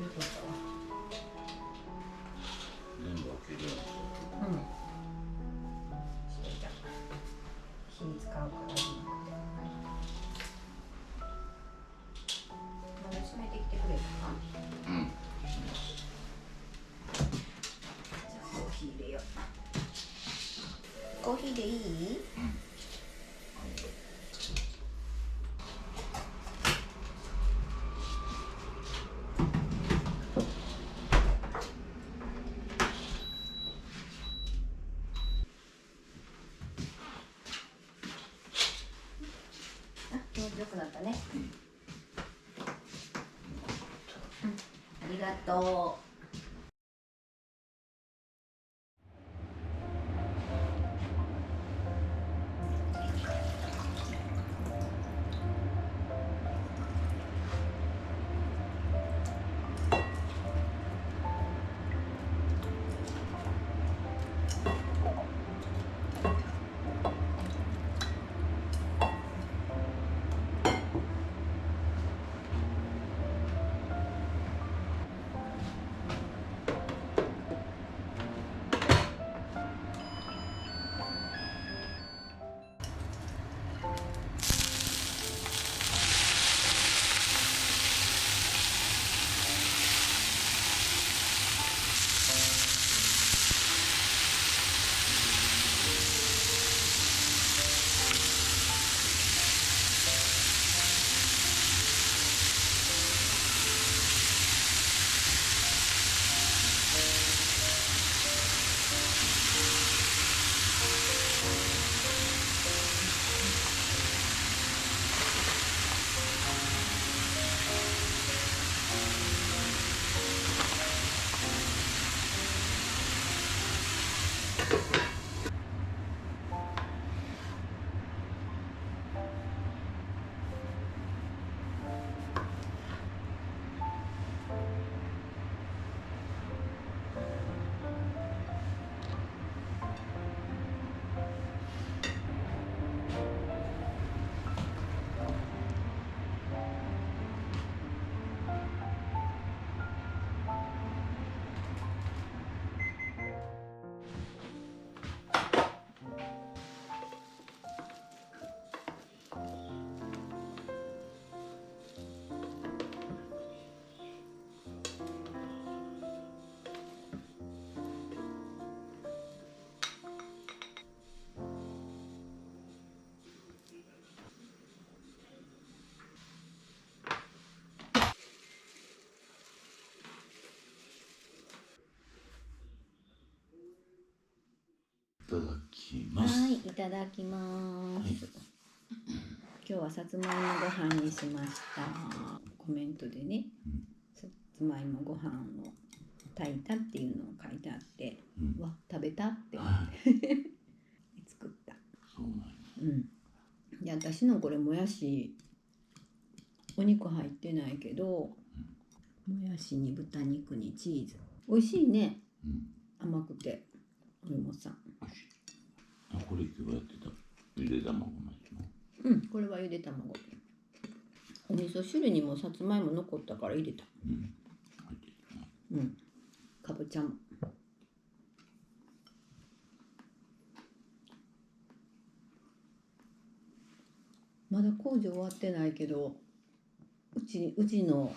取ったわ。全部開けるようにすうん。していた。火使うから今。まだ閉めてきてくれたか。る。うん。じゃあコーヒー入れよう。コーヒーでいい？気持ちよくなったね。ありがとう。いただきます。はい、いただきます。今日はさつまいもご飯にしました。コメントでね、さつまいもご飯を炊いたっていうのを書いてあって、わ、食べたって思って作った。そうなんや。で、私のこれもやし、お肉入ってないけど、もやしに豚肉にチーズ。美味しいね。甘くて、お芋さん。美味しい。あ、これ今日やってた。ゆで卵のやつの。これはゆで卵。お味噌汁にもさつまいも残ったから入れた。入ってるな。かぼちゃも。まだ工事終わってないけど、うちの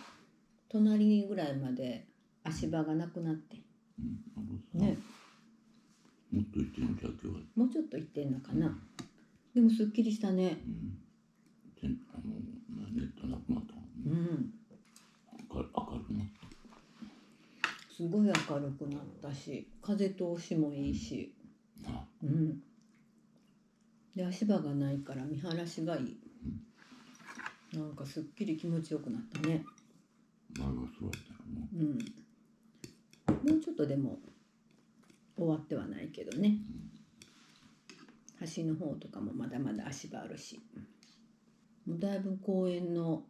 隣ぐらいまで足場がなくなってね。もっと行ってんのじゃあ今日は。もうちょっと行ってんのかな。でもすっきりしたね。ネットなくなったもんね。明るくなった。すごい明るくなったし、風通しもいいし。で、足場がないから見晴らしがいい。なんかすっきり気持ちよくなったね。前はそうやったよね。もうちょっとでも終わってはないけどね。橋の方とかもまだまだ足場あるし。もうだいぶ公園の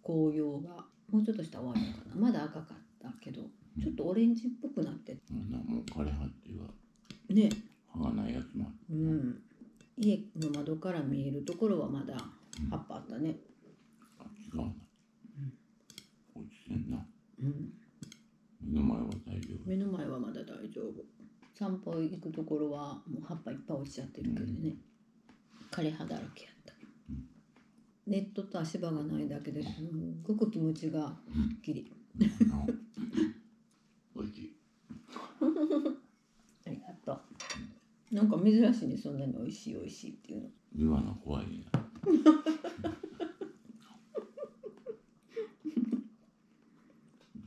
紅葉がもうちょっとしたら終わるのかな。まだ赤かったけど、ちょっとオレンジっぽくなってもう枯れ葉っていうかね。葉がないやつもある。家の窓から見えるところはまだ葉っぱあったね。あ、違うな。落ちてんな。うん、目の前は大丈夫。目の前はまだ大丈夫。散歩行くところはもう葉っぱいっぱい落ちちゃってるけどね、枯れ葉だらけやった。ネットと足場がないだけですごく気持ちがはっきり。おいしい。ありがとう。なんか珍しいね、そんなに美味しい美味しいっていうの。言わな怖いな。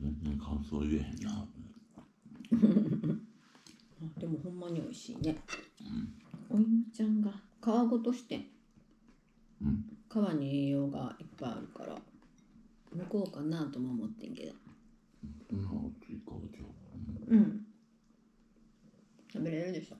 全然感想言えへんな。でもほんまに美味しいね。お芋ちゃんが皮ごとして皮に栄養がいっぱいあるから向こうかなとも思ってんけど。そんな大きいかじゃうん。食べれるでしょ。